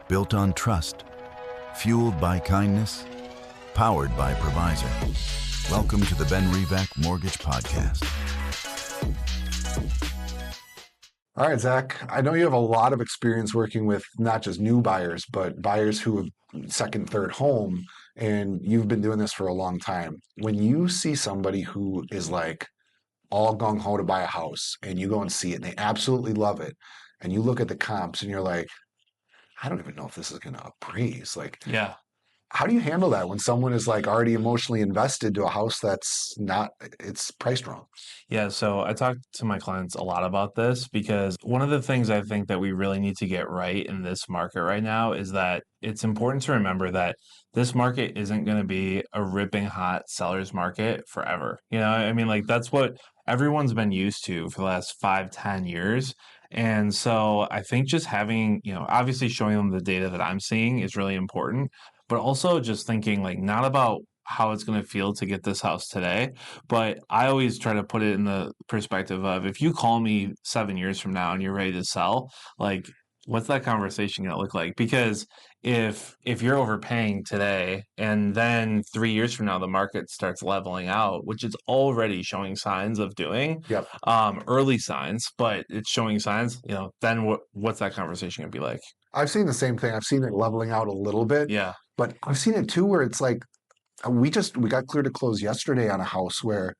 built on trust, fueled by kindness, powered by Provisor. Welcome to the Ben Revak Mortgage Podcast. All right, Zach, I know you have a lot of experience working with not just new buyers, but buyers who have second, third home, and you've been doing this for a long time. When you see somebody who is like all gung-ho to buy a house and you go and see it and they absolutely love it, and you look at the comps and you're like, I don't even know if this is going to appraise. Like, Yeah. how do you handle that when someone is like already emotionally invested to a house that's not, it's priced wrong? Yeah. So I talk to my clients a lot about this because one of the things I think that we really need to get right in this market right now is that it's important to remember that this market isn't going to be a ripping hot seller's market forever. You know, I mean, like that's what everyone's been used to for the last 5-10 years. And so I think just having, obviously showing them the data that I'm seeing is really important, but also just thinking like not about how it's going to feel to get this house today. But I always try to put it in the perspective of if you call me 7 years from now and you're ready to sell, like what's that conversation going to look like? Because if you're overpaying today and then 3 years from now the market starts leveling out, which it's already showing signs of doing, Yep. early signs, but it's showing signs, then what's that conversation going to be like? I've seen the same thing. I've seen it leveling out a little bit. Yeah. But I've seen it too, where it's like we got clear to close yesterday on a house where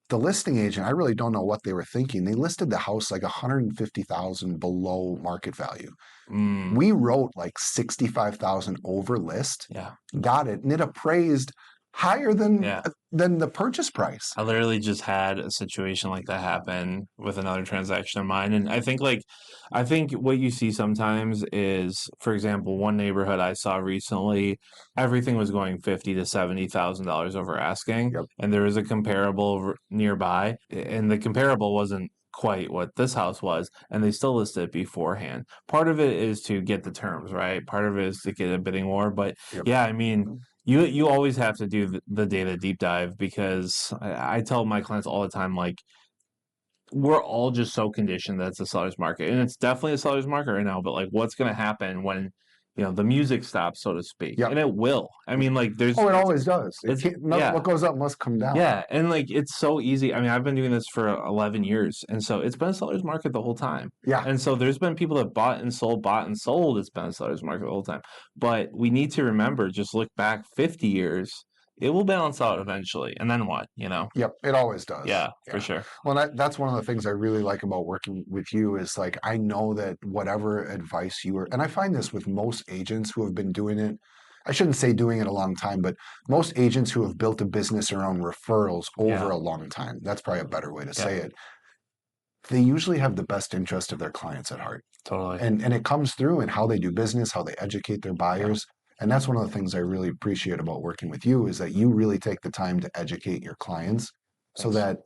the listing agent, I really don't know what they were thinking. They listed the house like 150,000 below market value. We wrote like 65,000 over list. Yeah. Got it, and it appraised higher than Yeah. the purchase price. I literally just had a situation like that happen with another transaction of mine. And I think what you see sometimes is, for example, one neighborhood I saw recently, everything was going $50,000 to $70,000 over asking. Yep. And there was a comparable nearby, and the comparable wasn't quite what this house was, and they still listed it beforehand. Part of it is to get the terms, right? Part of it is to get a bidding war. But Yep. yeah, I mean, you always have to do the data deep dive because I tell my clients all the time, like, we're all just so conditioned that it's a seller's market, and it's definitely a seller's market right now. But like, what's going to happen when the music stops, so to speak? Yep. And it will. I mean, like, it always does. Yeah. What goes up must come down. Yeah, and like it's so easy. I mean, I've been doing this for 11 years, and so it's been a seller's market the whole time. Yeah. And so there's been people that bought and sold. It's been a seller's market the whole time. But we need to remember, just look back 50 years, it will balance out eventually. And then what, Yep, it always does. Yeah, for sure. Well, that's one of the things I really like about working with you is like, I know that whatever advice and I find this with most agents who have been doing it, I shouldn't say doing it a long time, but most agents who have built a business around referrals over a long time, that's probably a better way to say it. They usually have the best interest of their clients at heart. Totally. And it comes through in how they do business, how they educate their buyers. And that's one of the things I really appreciate about working with you is that you really take the time to educate your clients so that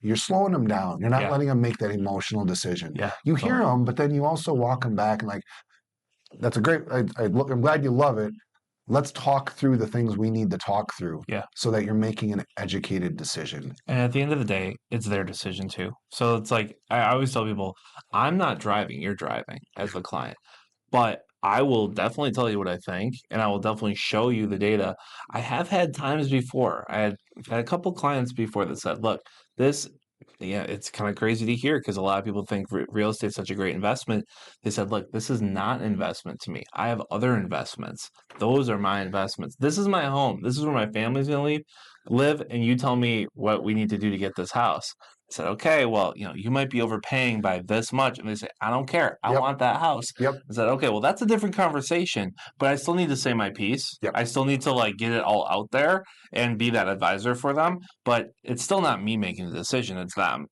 you're slowing them down. You're not letting them make that emotional decision. Yeah, you hear them, but then you also walk them back and like, that's a great, I'm glad you love it. Let's talk through the things we need to talk through so that you're making an educated decision. And at the end of the day, it's their decision too. So it's like, I always tell people, I'm not driving, you're driving as the client. But I will definitely tell you what I think, and I will definitely show you the data. I have had times before. I've had a couple clients before that said, look, this, it's kind of crazy to hear because a lot of people think real estate is such a great investment. They said, look, this is not an investment to me. I have other investments. Those are my investments. This is my home. This is where my family's going to live, and you tell me what we need to do to get this house. I said, okay, well, you might be overpaying by this much. And they say, I don't care. I want that house. Yep. I said, okay, well, that's a different conversation, but I still need to say my piece. Yep. I still need to like get it all out there and be that advisor for them, but it's still not me making the decision. It's them,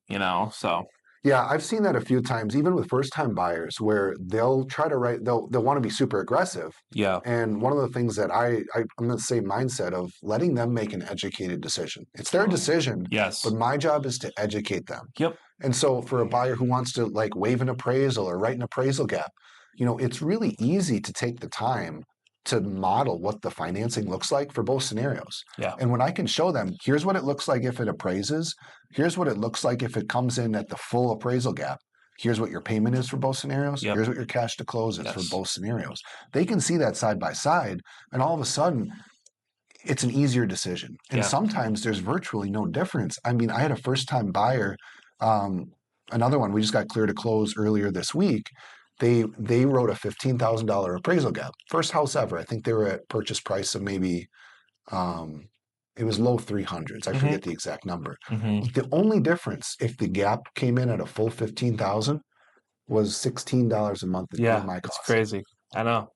so. Yeah, I've seen that a few times, even with first-time buyers, where they'll try to they'll want to be super aggressive. Yeah. And one of the things that I'm in the same mindset of letting them make an educated decision. It's their decision. Yes. But my job is to educate them. Yep. And so for a buyer who wants to like waive an appraisal or write an appraisal gap, it's really easy to take the time to model what the financing looks like for both scenarios. Yeah. And when I can show them, here's what it looks like if it appraises, here's what it looks like if it comes in at the full appraisal gap, Here's what your payment is for both scenarios. Yep. Here's what your cash to close is Yes. for both scenarios. They can see that side by side, and all of a sudden, it's an easier decision. And Yeah. sometimes there's virtually no difference. I mean, I had a first-time buyer, another one, we just got clear to close earlier this week. They wrote a $15,000 appraisal gap. First house ever. I think they were at purchase price of maybe it was low 300s. I forget the exact number. The only difference, if the gap came in at a full 15,000, was $16 a month in my cost. It's crazy. I know.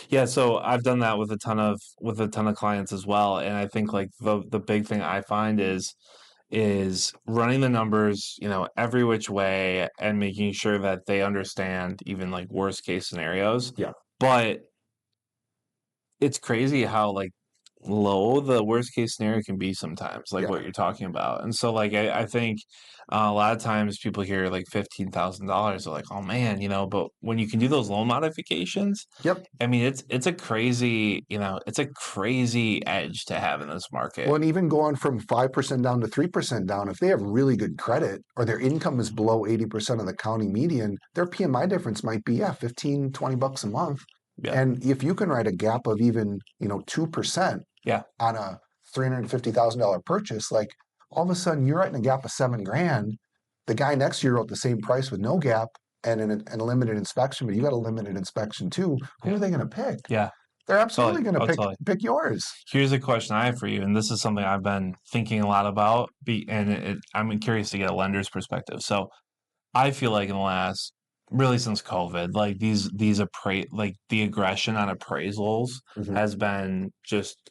Yeah, so I've done that with a ton of clients as well, and I think like the big thing I find is running the numbers, every which way and making sure that they understand even like worst case scenarios. Yeah. But it's crazy how like low the worst case scenario can be sometimes, like what you're talking about. And so like I think a lot of times people hear like $15,000, they're like, oh man, but when you can do those loan modifications, I mean it's a crazy, it's a crazy edge to have in this market. Well, and even going from 5% down to 3% down, if they have really good credit or their income is below 80% of the county median, their PMI difference might be 15, $20 a month. Yeah. And if you can write a gap of even 2% on a $350,000 purchase, like all of a sudden you're writing a gap of $7,000. The guy next year wrote the same price with no gap and a limited inspection, but you got a limited inspection too. Who are they going to pick? Yeah. They're absolutely going to pick yours. Here's a question I have for you, and this is something I've been thinking a lot about, I'm curious to get a lender's perspective. So I feel like in the last, really since COVID, like like the aggression on appraisals has been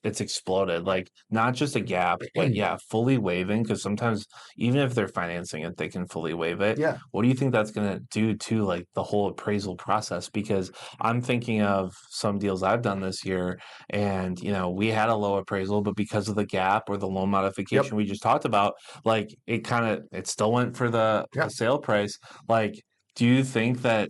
it's exploded. Like not just a gap, but fully waiving, because sometimes even if they're financing it, they can fully waive it. Yeah. What do you think that's going to do to like the whole appraisal process? Because I'm thinking of some deals I've done this year, and we had a low appraisal, but because of the gap or the loan modification we just talked about, like it still went for the sale price. Like, do you think that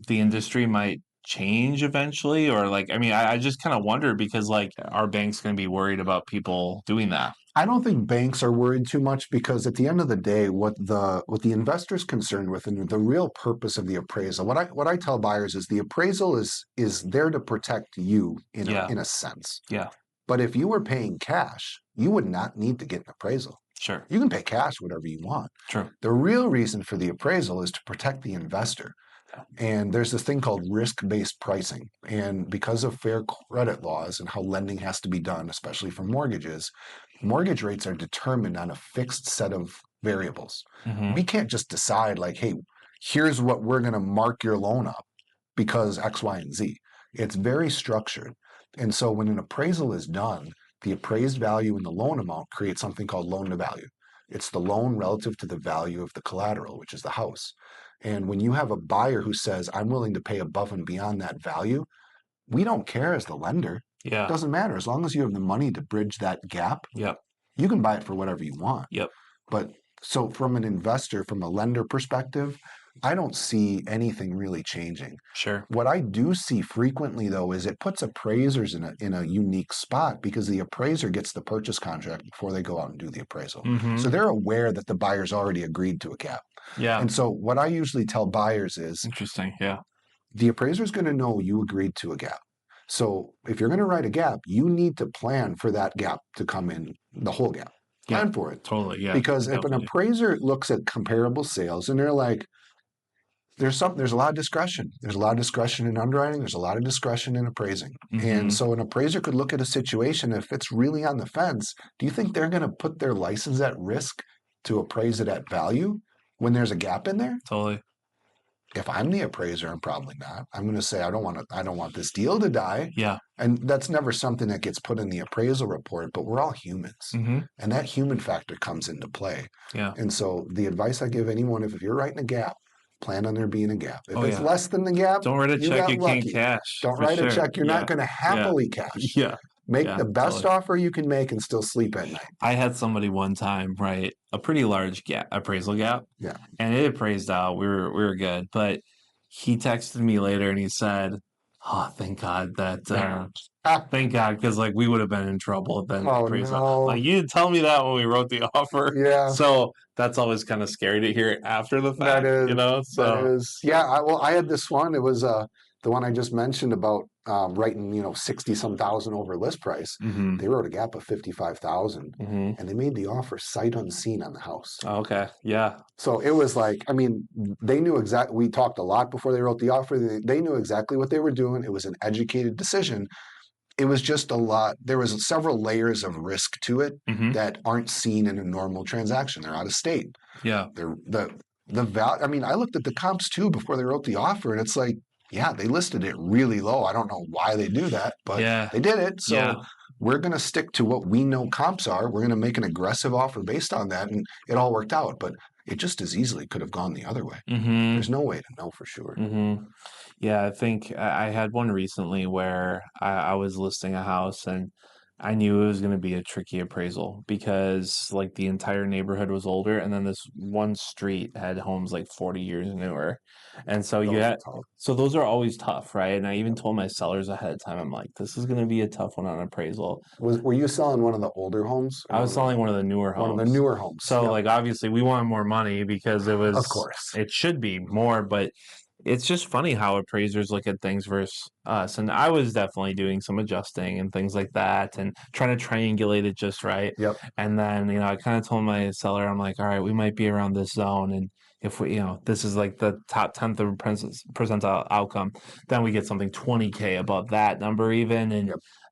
the industry might change eventually? Or like, I mean, I just kind of wonder, because like, are banks going to be worried about people doing that? I don't think banks are worried too much, because at the end of the day, what the investor's concerned with, and the real purpose of the appraisal, what I tell buyers is the appraisal is there to protect you in a sense. Yeah. But if you were paying cash, you would not need to get an appraisal. Sure. You can pay cash whatever you want. True. The real reason for the appraisal is to protect the investor. And there's this thing called risk-based pricing. And because of fair credit laws and how lending has to be done, especially for mortgages, mortgage rates are determined on a fixed set of variables. We can't just decide like, hey, here's what we're going to mark your loan up because X, Y, and Z. It's very structured. And so when an appraisal is done, the appraised value in the loan amount creates something called loan to value. It's the loan relative to the value of the collateral, which is the house. And when you have a buyer who says, I'm willing to pay above and beyond that value, we don't care as the lender. Yeah. It doesn't matter. As long as you have the money to bridge that gap, you can buy it for whatever you want. But so from an investor, from a lender perspective, I don't see anything really changing. Sure. What I do see frequently, though, is it puts appraisers in a unique spot, because the appraiser gets the purchase contract before they go out and do the appraisal. So they're aware that the buyer's already agreed to a gap. Yeah. And so what I usually tell buyers is, interesting. Yeah. The appraiser's going to know you agreed to a gap. So if you're going to write a gap, you need to plan for that gap to come in, the whole gap. Plan for it. Totally. Yeah. Because if an appraiser looks at comparable sales and they're like, there's a lot of discretion. There's a lot of discretion in underwriting. There's a lot of discretion in appraising. And so an appraiser could look at a situation, if it's really on the fence, do you think they're going to put their license at risk to appraise it at value when there's a gap in there? Totally. If I'm the appraiser, I'm probably not. I'm going to say, I don't want this deal to die. Yeah. And that's never something that gets put in the appraisal report, but we're all humans. And that human factor comes into play. Yeah. And so the advice I give anyone, if you're writing a gap, plan on there being a gap. If it's less than the gap, don't write a check you lucky. can't cash. Don't write a check you're not going to happily cash. Make the best offer you can make and still sleep at night. I had somebody one time write a pretty large appraisal gap. Yeah. And it appraised out. We were good. But he texted me later and he said, Oh, thank God that, Ah, thank God, because like we would have been in trouble then. oh Appraisal. no. Like you didn't tell me that when we wrote the offer. Yeah, So that's always kind of scary to hear after the that fact, is that So, is yeah. Well, I had this one. It was the one I just mentioned about writing 60 some thousand over list price. hmm They wrote a gap of 55,000, hmm and they made the offer sight unseen on the house. Okay. Yeah. So it was like, I mean, they knew exactly. We talked a lot before they wrote the offer. They knew exactly what they were doing. It was an educated decision. It was just a lot. There was several layers of risk to it hmm that aren't seen in a normal transaction. They're out of state. Yeah. They're the value. I mean, I looked at the comps too before they wrote the offer, and it's like, yeah, they listed it really low. I don't know why they do that, but Yeah. they did it. So Yeah. we're going to stick to what we know comps are. We're going to make an aggressive offer based on that, and it all worked out. But it just as easily could have gone the other way. hmm There's no way to know for sure. hmm Yeah, I think I had one recently where I was listing a house and I knew it was going to be a tricky appraisal because like the entire neighborhood was older and then this one street had homes like 40 years newer. And so you Those are had, tough. so those are always tough, right? And I even told my sellers ahead of time, I'm like, this is going to be a tough one on appraisal. Were you selling one of the older homes or I was selling one of the newer one of the homes. newer homes? So Yep, like obviously we wanted more money because of course. it should be more, but it's just funny how appraisers look at things versus us. And I was definitely doing some adjusting and things like that and trying to triangulate it just right. Yep. And then, I kind of told my seller, I'm like, all right, we might be around this zone. And if we, this is like the top 10th of percentile outcome, then we get something 20K above that number even. And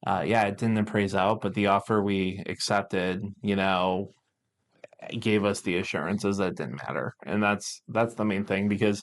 Yep. yeah, it didn't appraise out, but the offer we accepted, gave us the assurances that didn't matter. And that's the main thing because,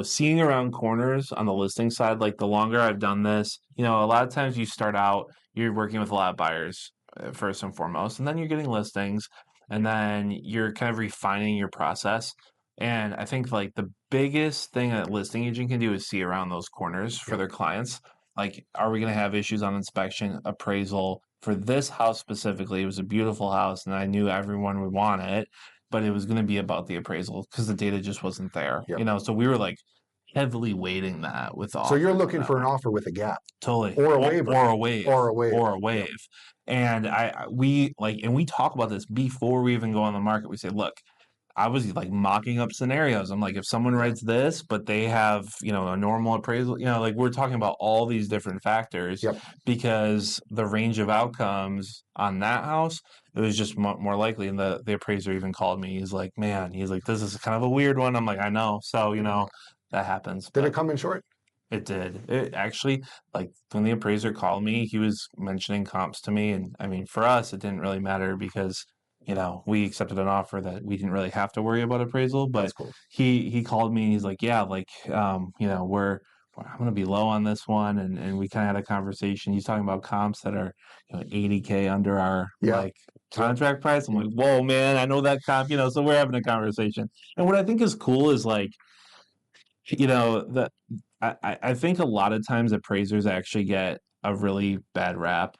seeing around corners on the listing side, like the longer I've done this, a lot of times you start out, you're working with a lot of buyers first and foremost, and then you're getting listings and then you're kind of refining your process. And I think like the biggest thing that listing agent can do is see around those corners for Yep. their clients. Like, are we going to have issues on inspection, appraisal? For this house specifically, it was a beautiful house, and I knew everyone would want it, but it was going to be about the appraisal because the data just wasn't there. Yep. So we were like heavily weighting that with So you're offers on looking that for an one. offer with a gap Totally. or a waiver Or a wave. or a waiver. Or a Yep. wave. And we talk about this before we even go on the market. We say, look, I was like mocking up scenarios. I'm like, if someone writes this, but they have, a normal appraisal, like we're talking about all these different factors Yep. because the range of outcomes on that house, it was just more likely. And the appraiser even called me. He's like, man, this is kind of a weird one. I'm like, I know. So, that happens. Did it But come in short? it did. It actually, like when the appraiser called me, he was mentioning comps to me. And I mean, for us, it didn't really matter because, we accepted an offer that we didn't really have to worry about appraisal. But That's cool. he called me and he's like, yeah, like, I'm going to be low on this one. And we kind of had a conversation. He's talking about comps that are 80K under our Yeah. like contract price. I'm like, whoa, man, I know that comp, so we're having a conversation. And what I think is cool is like, that I think a lot of times appraisers actually get a really bad rap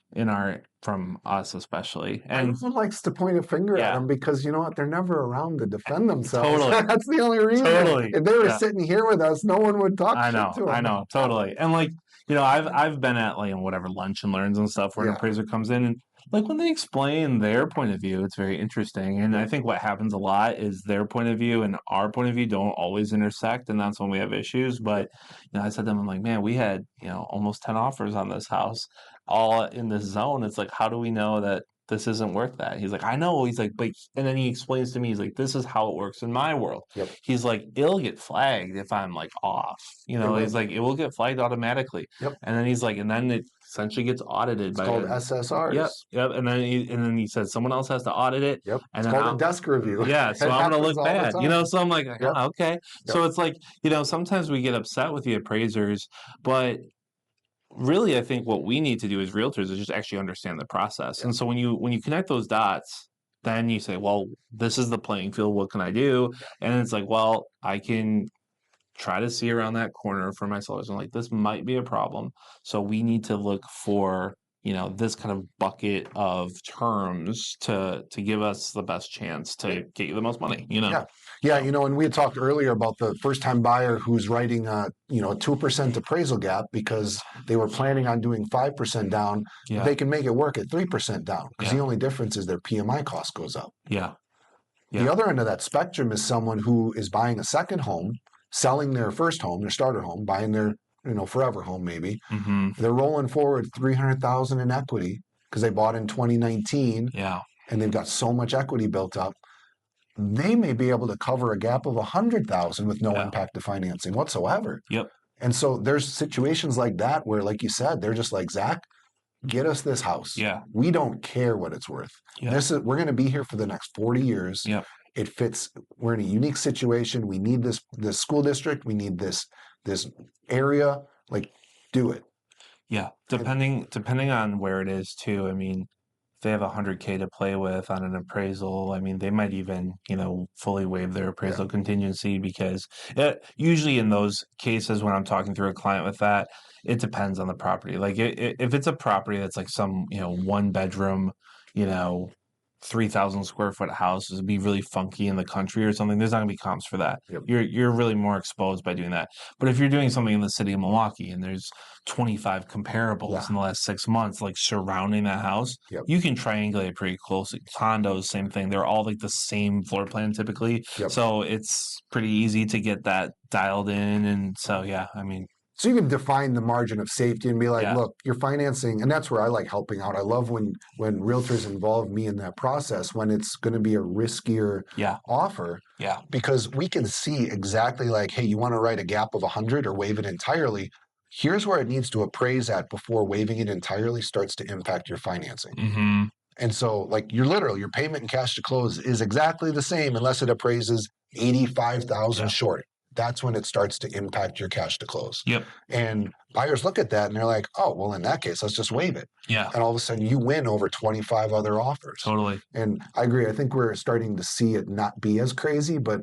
from us especially. And Everyone likes to point a finger at yeah, them because you know what? They're never around to defend themselves. totally, That's the only reason. totally. If they were Yeah, sitting here with us, no one would talk shit to them. I know, totally. And like, I've been at like whatever lunch and learns and stuff where an Yeah. appraiser comes in and like when they explain their point of view, it's very interesting. And I think what happens a lot is their point of view and our point of view don't always intersect, and that's when we have issues. But I said to them, I'm like, man, we had almost 10 offers on this house, all in this zone. It's like, how do we know that this isn't worth that? He's like, I know. He's like, but and then he explains to me, he's like, this is how it works in my world. Yep. He's like, it'll get flagged if I'm like off. He's like, it will get flagged automatically. Yep. And then he's like, and then it essentially gets audited It's by called SSRs. Yep. And then he said someone else has to audit it. Yep. And It's then called a desk review. yeah, so It I'm gonna happens look all the bad. time. So I'm like, Yep. okay. Yep. So it's like, sometimes we get upset with the appraisers, but really I think what we need to do as realtors is just actually understand the process. Yep. And so when you connect those dots, then you say, well, this is the playing field, what can I do? And it's like, well, I can try to see around that corner for my sellers. And like, this might be a problem. So we need to look for this kind of bucket of terms to give us the best chance to get you the most money, Yeah. Yeah. So, And we had talked earlier about the first time buyer who's writing a 2% appraisal gap because they were planning on doing 5% down. yeah, They can make it work at 3% down because the yeah, only difference is their PMI cost goes up. yeah, The yeah, other end of that spectrum is someone who is buying a second home, selling their first home, their starter home, buying their, forever home maybe. mm-hmm, They're rolling forward 300,000 in equity because they bought in 2019 yeah, and they've got so much equity built up. They may be able to cover a gap of 100,000 with no yeah, impact to financing whatsoever. yep, And so there's situations like that where, like you said, they're just like, Zach, get us this house. yeah, We don't care what it's worth. yeah, We're going to be here for the next 40 years. yep. It fits. We're in a unique situation. We need this school district. We need this area. Like, do it. Yeah, And depending on where it is too. I mean, if they have 100K to play with on an appraisal, I mean, they might even, fully waive their yeah, appraisal contingency because usually in those cases when I'm talking through a client with that, it depends on the property. Like if it's a property that's like some, one bedroom, you know, 3,000 square foot house is be really funky in the country or something, there's not gonna be comps for that. yep, You're really more exposed by doing that. But if you're doing something in the city of Milwaukee and there's 25 yeah, comparables in the last 6 months, like surrounding that house, yep, you can triangulate pretty close. Condos, same thing. They're all like the same floor plan typically. yep. So it's pretty easy to get that dialed in. And so, yeah, I mean, So you can define the margin of safety and be like, yeah, look, you're financing, and that's where I like helping out. I love when realtors involve me in that process when it's going to be a riskier yeah, offer yeah, because we can see exactly like, hey, you want to write a gap of 100 or waive it entirely. Here's where it needs to appraise at before waiving it entirely starts to impact your financing. mm-hmm, And so, like, your payment and cash to close is exactly the same unless it appraises 85,000 yeah, short. That's when it starts to impact your cash to close. yep, And buyers look at that and they're like, oh, well, in that case, let's just waive it. yeah, And all of a sudden, you win over 25 other offers. totally. And I agree. I think we're starting to see it not be as crazy, but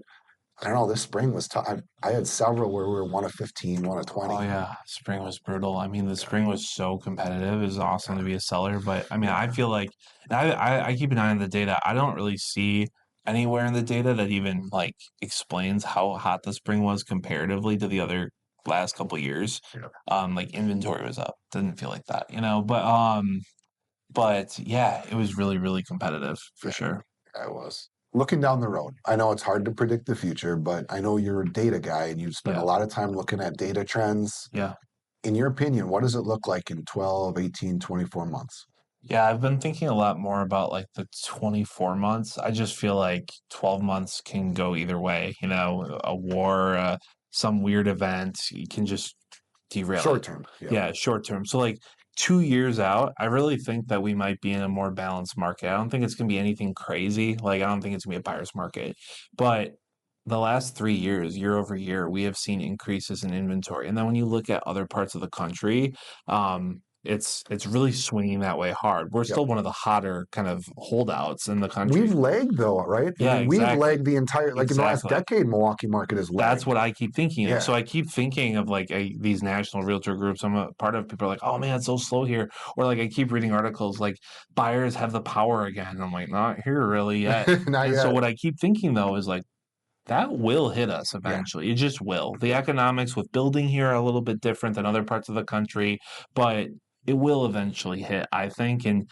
I don't know. This spring was tough. I had several where we were 1 of 15, 1 of Oh 20. yeah, spring was brutal. I mean, the spring was so competitive. It was awesome to be a seller, but I mean, I feel like I keep an eye on the data. I don't really see anywhere in the data that even like explains how hot the spring was comparatively to the other last couple years. Yeah. Like inventory was up. Didn't feel like that, but yeah, it was really, really competitive for Yeah, sure. I was. Looking down the road, I know it's hard to predict the future, but I know you're a data guy and you spend a Yeah, lot of time looking at data trends. yeah. In your opinion, what does it look like in 12, 18, 24 months? Yeah, I've been thinking a lot more about like the 24 months. I just feel like 12 months can go either way, a war, some weird event, you can just derail Short it. term. Yeah. Yeah, short term. So like 2 years out, I really think that we might be in a more balanced market. I don't think it's going to be anything crazy. Like I don't think it's going to be a buyer's market. But the last 3 years, year over year, we have seen increases in inventory. And then when you look at other parts of the country, it's really swinging that way hard. We're Yep. still one of the hotter kind of holdouts in the We've country. lagged though, right? I Yeah, mean, we've exactly. lagged the entire, like in the last Exactly. decade, Milwaukee market has lagged. That's what I keep thinking of. Yeah. So I keep thinking of like these national realtor groups I'm a part of. People are like, "Oh man, it's so slow here," or like I keep reading articles like buyers have the power again. And I'm like, not here really yet. Not And so yet. what I keep thinking though is like that will hit us Yeah. eventually. It just will. The Yeah. economics with building here are a little bit different than other parts of the country, but it will eventually hit, I think. And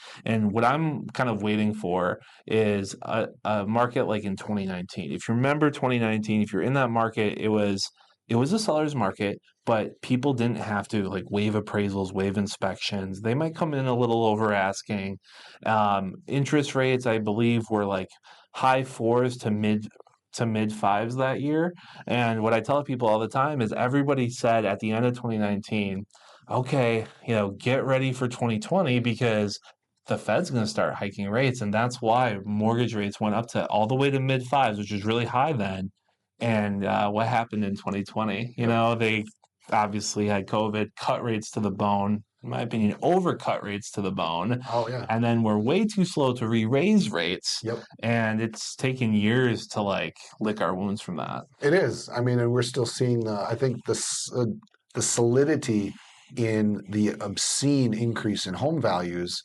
what I'm kind of waiting for is a market like in 2019. If you remember 2019, if you're in that market, it was a seller's market, but people didn't have to like waive appraisals, waive inspections. They might come in a little over asking. Interest rates, I believe, were like high fours to mid fives that year. And what I tell people all the time is everybody said at the end of 2019, okay, get ready for 2020 because the Fed's going to start hiking rates. And that's why mortgage rates went up to all the way to mid fives, which was really high then. And what happened in 2020? Yep. They obviously had COVID, cut rates to the bone. In my opinion, overcut rates to the bone. Oh yeah. And then we're way too slow to re-raise rates. Yep. And it's taken years to like lick our wounds from that. It is. I mean, and we're still seeing. I think the solidity in the obscene increase in home values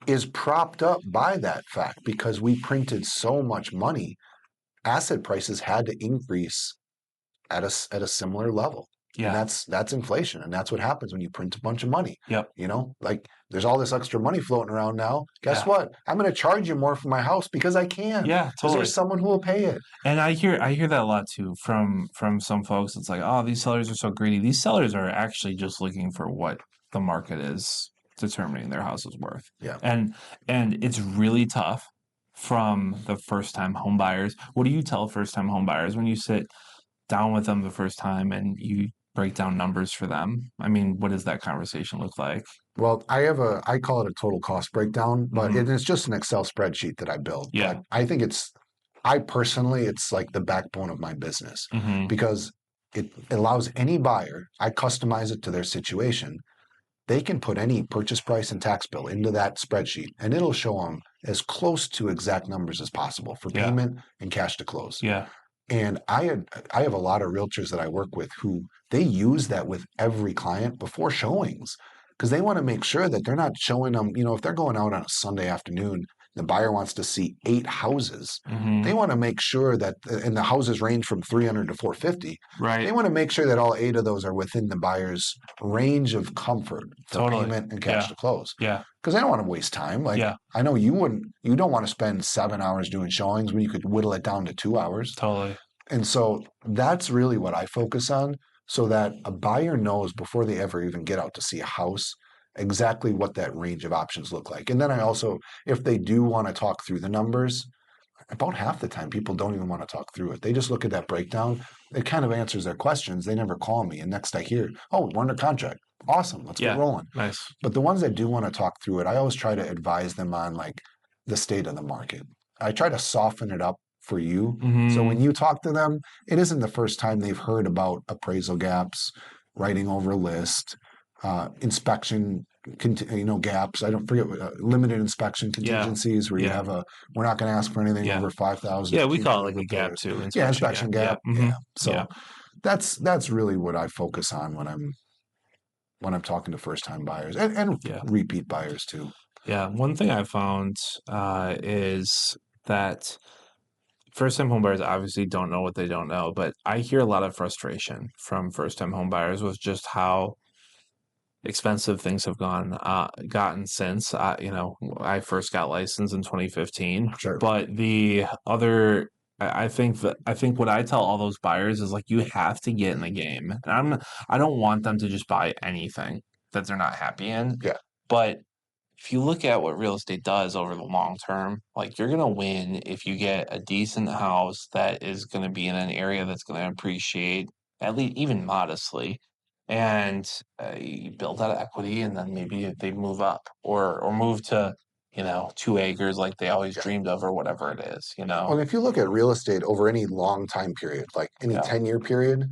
is propped up by that fact because we printed so much money. Asset prices had to increase at a similar level. Yeah. And that's inflation. And that's what happens when you print a bunch of money. Yep. You know, like there's all this extra money floating around now. Guess Yeah. what? I'm going to charge you more for my house because I can. Yeah, Because totally. there's someone who will pay it. And I hear that a lot too from some folks. It's like, oh, these sellers are so greedy. These sellers are actually just looking for what the market is determining their house is worth. Yeah. And it's really tough from the first time home buyers. What do you tell first time home buyers when you sit down with them the first time and you break down numbers for them? I mean, what does that conversation look like? Well, I call it a total cost breakdown, but Mhm. it's just an Excel spreadsheet that I build. Yeah. But I think I personally, it's like the backbone of my business Mhm. because it allows any buyer, I customize it to their situation. They can put any purchase price and tax bill into that spreadsheet and it'll show them as close to exact numbers as possible for Yeah. payment and cash to close. Yeah. And I have a lot of realtors that I work with who they use that with every client before showings because they want to make sure that they're not showing them, you know, if they're going out on a Sunday afternoon, the buyer wants to see 8 houses. Mhm. They want to make sure that, and the houses range from 300 to 450. Right. They want to make sure that all 8 of those are within the buyer's range of comfort for Totally. payment and cash Yeah. to close. Yeah. Because they don't want to waste time. Like Yeah. I know you don't want to spend 7 hours doing showings when you could whittle it down to 2 hours. Totally. And so that's really what I focus on so that a buyer knows before they ever even get out to see a house exactly what that range of options look like. And then I also, if they do want to talk through the numbers, about half the time people don't even want to talk through it. They just look at that breakdown. It kind of answers their questions. They never call me. And next I hear, oh, we're under contract. Awesome. Let's get rolling. Nice. But the ones that do want to talk through it, I always try to advise them on like the state of the market. I try to soften it up for you. So when you talk to them, it isn't the first time they've heard about appraisal gaps, writing over a list, inspection, gaps. I don't forget limited inspection contingencies where you have we're not going to ask for anything over 5,000. Yeah, we call it like a gap too. Inspection gap. Mm-hmm. So that's really what I focus on when I'm talking to first time buyers and repeat buyers too. Yeah, one thing I found is that first-time homebuyers obviously don't know what they don't know, but I hear a lot of frustration from first-time homebuyers with just how expensive things have gotten since I first got licensed in 2015. Sure. But the other, I think what I tell all those buyers is like you have to get in the game. And I don't want them to just buy anything that they're not happy in. Yeah. But if you look at what real estate does over the long term, like you're going to win if you get a decent house that is going to be in an area that's going to appreciate at least even modestly, and you build that equity, and then maybe they move up or move to 2 acres like they always dreamed of or whatever it is. Well, if you look at real estate over any long time period, like any 10-year period,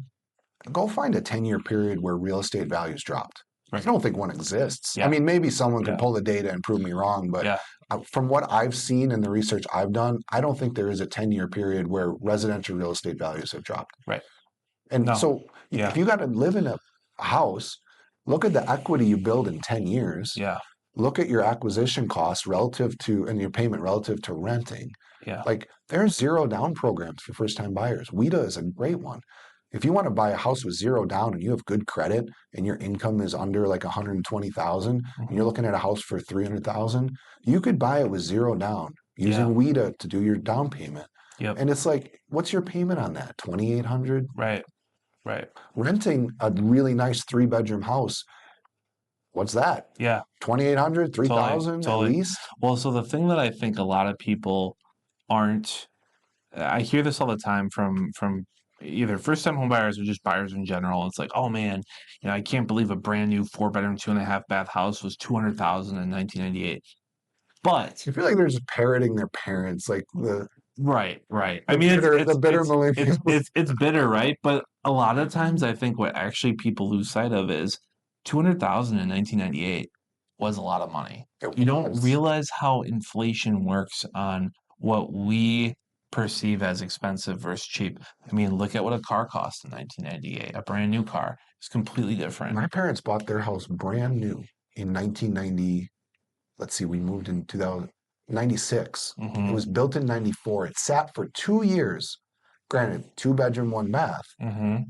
go find a 10-year period where real estate values dropped. Right. I don't think one exists. I mean, maybe someone can pull the data and prove me wrong, but from what I've seen and the research I've done, I don't think there is a 10-year period where residential real estate values have dropped. Right. And so if you got to live in a house, look at the equity you build in 10 years. Yeah. Look at your acquisition costs relative to, and your payment relative to renting. Yeah. Like there's 0 down programs for first time buyers. WIDA is a great one. If you want to buy a house with 0 down and you have good credit and your income is under like 120,000 and you're looking at a house for 300,000, you could buy it with 0 down using WIDA to do your down payment. Yep. And it's like, what's your payment on that? 2,800? Right. Renting a really nice 3-bedroom house, what's that? Yeah. 2,800, 3,000 totally. At least? Well, so the thing that I think a lot of people aren't, I hear this all the time from either first-time home buyers or just buyers in general. It's like, oh man, I can't believe a brand new 4-bedroom, 2.5-bath house was $200,000 in 1998. But I feel like they're just parroting their parents, like the right. I mean, the bitter millennials. It's bitter, right? But a lot of times, I think what actually people lose sight of is $200,000 in 1998 was a lot of money. You don't realize how inflation works on what we perceive as expensive versus cheap. I mean, look at what a car cost in 1998. A brand new car is completely different. My parents bought their house brand new in 1990. Let's see, we moved in 1996. Mm-hmm. It was built in 94. It sat for 2 years. Granted, 2 bedroom, 1 bath, Mm-hmm.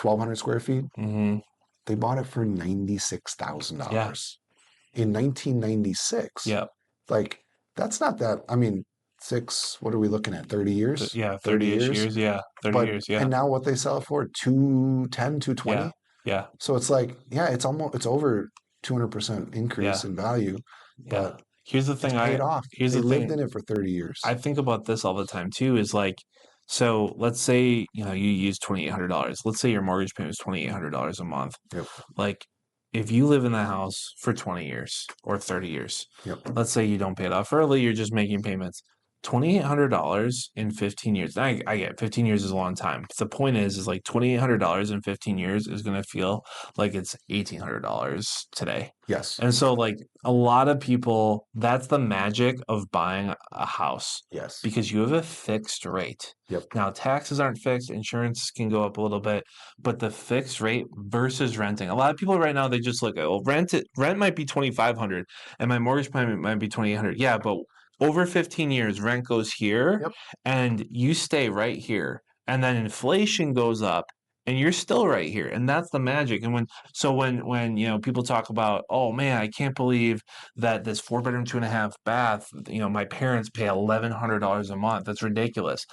1,200 square feet. Mm-hmm. They bought it for $96,000 in 1996. Yep. Like, that's not that. I mean, what are we looking at? 30 years? Yeah, 30-ish years. Yeah, 30 years. Yeah. And now what they sell it for? 210, 220? Yeah. Yeah. So it's like, yeah, it's over 200% increase in value. Yeah. But here's the thing. it's paid off. Here's they the lived thing. in it for 30 years. I think about this all the time too, is like, so let's say, you use $2,800. Let's say your mortgage payment is $2,800 a month. Yep. Like, if you live in the house for 20 years or 30 years, Yep. let's say you don't pay it off early, you're just making payments. $2,800 in 15 years. I get 15 years is a long time. But the point is like $2,800 in 15 years is going to feel like it's $1,800 today. Yes. And so, like, a lot of people, that's the magic of buying a house. Yes. Because you have a fixed rate. Yep. Now, taxes aren't fixed. Insurance can go up a little bit. But the fixed rate versus renting. A lot of people right now, they just look at, well, rent might be $2,500 and my mortgage payment might be $2,800. Yeah, but over 15 years, rent goes here and you stay right here. And then inflation goes up and you're still right here. And that's the magic. And when people talk about, oh man, I can't believe that this 4-bedroom, 2.5-bath, my parents pay $1,100 a month. That's ridiculous.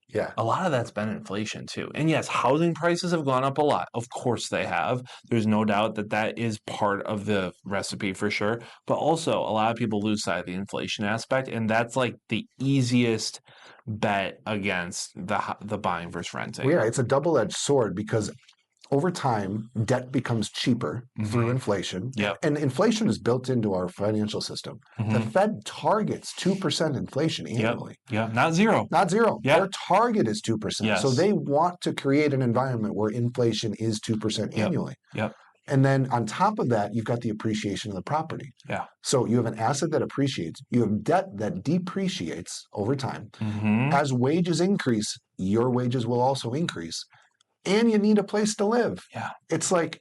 Yeah. A lot of that's been inflation too. And yes, housing prices have gone up a lot. Of course they have. There's no doubt that is part of the recipe for sure. But also a lot of people lose sight of the inflation aspect. And that's like the easiest bet against the buying versus renting. Well, yeah, it's a double-edged sword because over time, debt becomes cheaper through inflation. Yep. And inflation is built into our financial system. The Fed targets 2% inflation annually. Yeah, not zero. Not zero. Yep. Their target is 2%. Yes. So they want to create an environment where inflation is 2% annually. Yep. And then on top of that, you've got the appreciation of the property. Yeah. So you have an asset that appreciates. You have debt that depreciates over time. As wages increase, your wages will also increase. And you need a place to live. Yeah. It's like,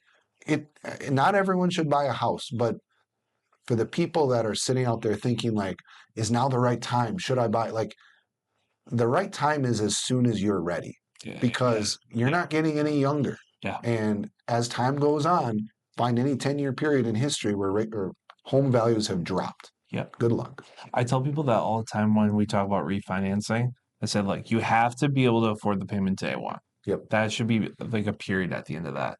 not everyone should buy a house, but for the people that are sitting out there thinking like, is now the right time? Should I buy? Like, the right time is as soon as you're ready because you're not getting any younger. Yeah. And as time goes on, find any 10-year period in history where home values have dropped. Yep. Good luck. I tell people that all the time when we talk about refinancing. I said, like, you have to be able to afford the payment day one. Yep. That should be like a period at the end of that.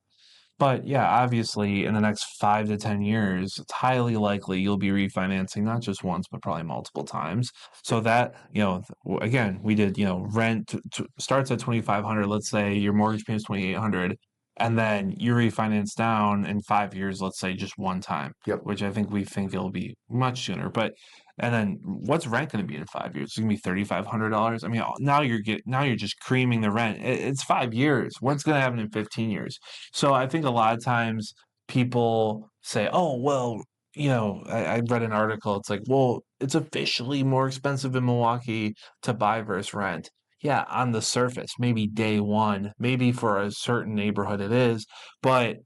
But yeah, obviously in the next 5 to 10 years, it's highly likely you'll be refinancing not just once, but probably multiple times. So that, again, we did, rent starts at $2,500. Let's say your mortgage payment is $2,800. And then you refinance down in 5 years, let's say just one time, which I think we think it'll be much sooner. And then what's rent going to be in 5 years? It's going to be $3,500. I mean, now you're just creaming the rent. It's 5 years. What's going to happen in 15 years? So I think a lot of times people say, oh, well, I read an article. It's like, well, it's officially more expensive in Milwaukee to buy versus rent. Yeah, on the surface, maybe day one, maybe for a certain neighborhood it is, but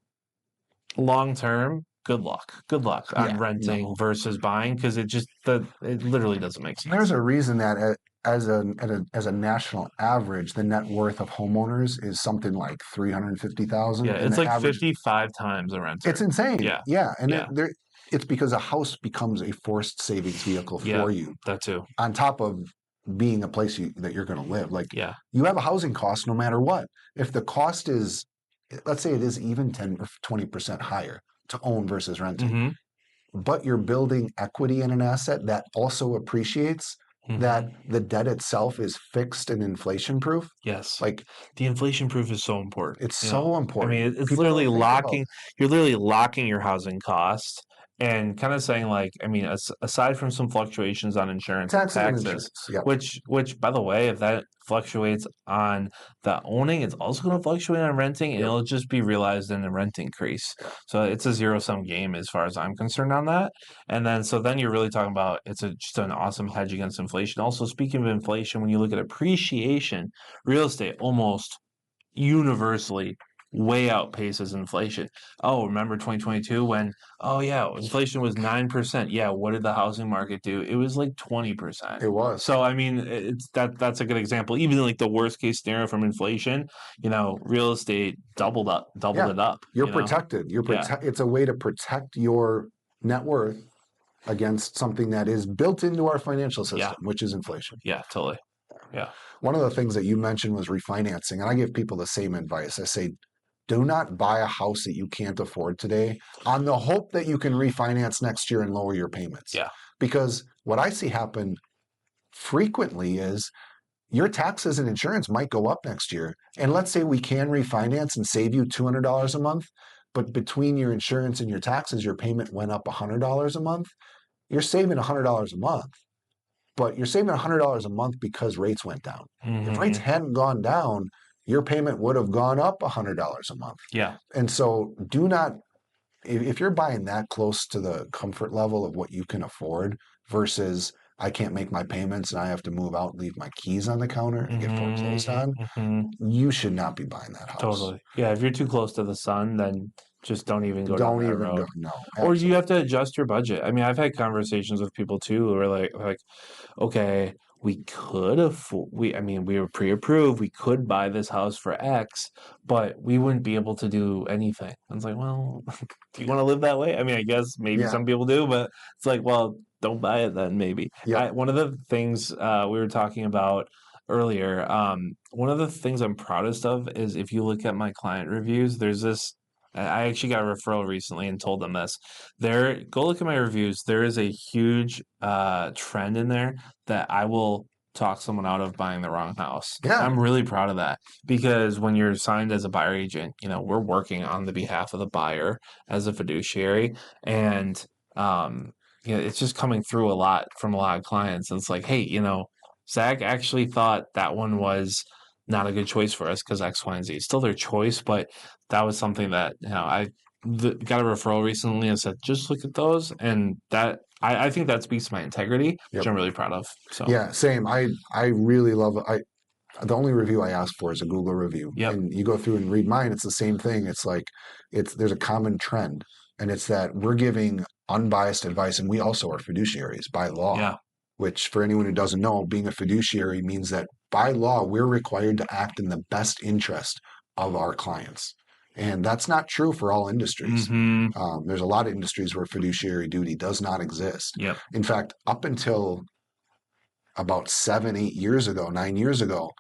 long term, good luck on renting versus buying because it literally doesn't make sense. There's a reason that as a national average, the net worth of homeowners is something like $350,000. Yeah, it's like 55 times a renter. It's insane. Yeah, and it's because a house becomes a forced savings vehicle for you. That too. On top of being a place that you're going to live. Like, you have a housing cost no matter what. If the cost is, let's say it is even 10 or 20% higher to own versus renting, but you're building equity in an asset that also appreciates, that the debt itself is fixed and inflation proof. Yes. Like, the inflation proof is so important. It's so important. I mean, it's literally locking, you're literally locking your housing cost and kind of saying like, I mean, aside from some fluctuations on insurance and Taxes and taxes, insurance. Yep. which by the way, if that fluctuates on the owning, it's also going to fluctuate on renting, and Yep. it'll just be realized in the rent increase. So it's a zero sum game as far as I'm concerned on that. And then so then you're really talking about just an awesome hedge against inflation. Also, speaking of inflation, when you look at appreciation, real estate almost universally way outpaces inflation. Oh, remember 2022 when, oh yeah, inflation was 9%. Yeah, what did the housing market do? It was like 20%. It was. So I mean, that's a good example. Even like the worst case scenario from inflation, real estate doubled Yeah. it up. You're protected. It's a way to protect your net worth against something that is built into our financial system, which is inflation. Yeah, totally. Yeah. One of the things that you mentioned was refinancing, and I give people the same advice. I say, do not buy a house that you can't afford today on the hope that you can refinance next year and lower your payments. Yeah. Because what I see happen frequently is your taxes and insurance might go up next year. And let's say we can refinance and save you $200 a month, but between your insurance and your taxes, your payment went up $100 a month. You're saving $100 a month, but you're saving $100 a month because rates went down. If rates hadn't gone down, your payment would have gone up $100 a month. Yeah. And so do not, if you're buying that close to the comfort level of what you can afford versus I can't make my payments and I have to move out and leave my keys on the counter and get foreclosed on, you should not be buying that house. Totally. Yeah, if you're too close to the sun, then just don't even go down that road. No. Or you have to adjust your budget. I mean, I've had conversations with people too who are like, okay, we could afford, we were pre-approved. We could buy this house for X, but we wouldn't be able to do anything. I was like, well, do you want to live that way? I mean, I guess maybe some people do, but it's like, well, don't buy it then, maybe. Yeah. One of the things we were talking about earlier, one of the things I'm proudest of is if you look at my client reviews, there's this. I actually got a referral recently and told them this. Go look at my reviews. There is a huge trend in there that I will talk someone out of buying the wrong house. Yeah. I'm really proud of that because when you're signed as a buyer agent, we're working on the behalf of the buyer as a fiduciary, and it's just coming through a lot from a lot of clients. And it's like, hey, Zach actually thought that one was not a good choice for us because X, Y, and Z. It's still their choice, but that was something that I got a referral recently and said, just look at those, and that I think that speaks to my integrity, which I'm really proud of. So yeah, same. I really love it. The only review I ask for is a Google review, and you go through and read mine. It's the same thing. It's like there's a common trend, and it's that we're giving unbiased advice, and we also are fiduciaries by law. Yeah. Which, for anyone who doesn't know, being a fiduciary means that by law, we're required to act in the best interest of our clients. And that's not true for all industries. There's a lot of industries where fiduciary duty does not exist. Yep. In fact, up until about 9 years ago,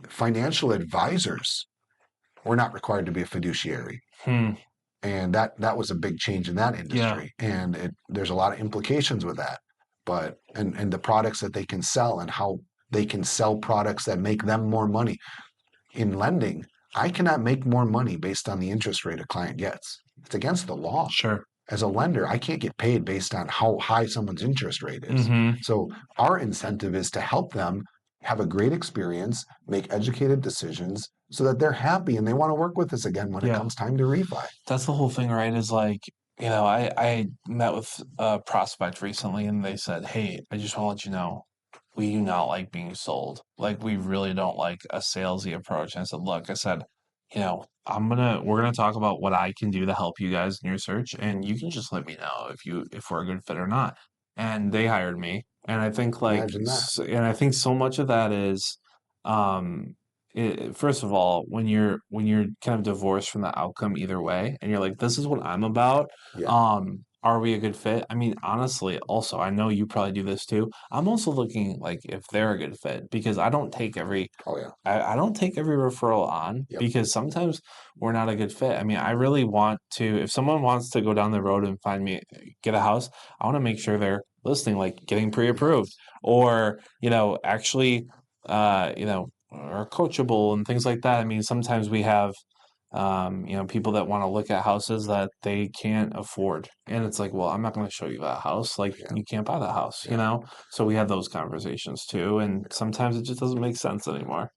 financial advisors were not required to be a fiduciary. And that was a big change in that industry. Yeah. And there's a lot of implications with that. But and the products that they can sell and how they can sell products that make them more money. In lending, I cannot make more money based on the interest rate a client gets. It's against the law. Sure. As a lender, I can't get paid based on how high someone's interest rate is. So our incentive is to help them have a great experience, make educated decisions so that they're happy and they want to work with us again when it comes time to refi. That's the whole thing, right? Is like, I met with a prospect recently and they said, hey, I just want to let you know, we do not like being sold. Like, we really don't like a salesy approach. And I said, look, we're gonna talk about what I can do to help you guys in your search, and you can just let me know if we're a good fit or not. And they hired me, and I think so much of that is, first of all, when you're kind of divorced from the outcome either way, and you're like, this is what I'm about. Are we a good fit? I mean, honestly, also, I know you probably do this too. I'm also looking like if they're a good fit because I don't take every I don't take every referral on because sometimes we're not a good fit. I mean, I really want to, if someone wants to go down the road and get a house, I want to make sure they're listening, like getting pre-approved or, actually, are coachable and things like that. I mean, sometimes we have People that want to look at houses that they can't afford. And it's like, well, I'm not going to show you that house. Like, Yeah. you can't buy that house, Yeah. So we have those conversations too. And sometimes it just doesn't make sense anymore.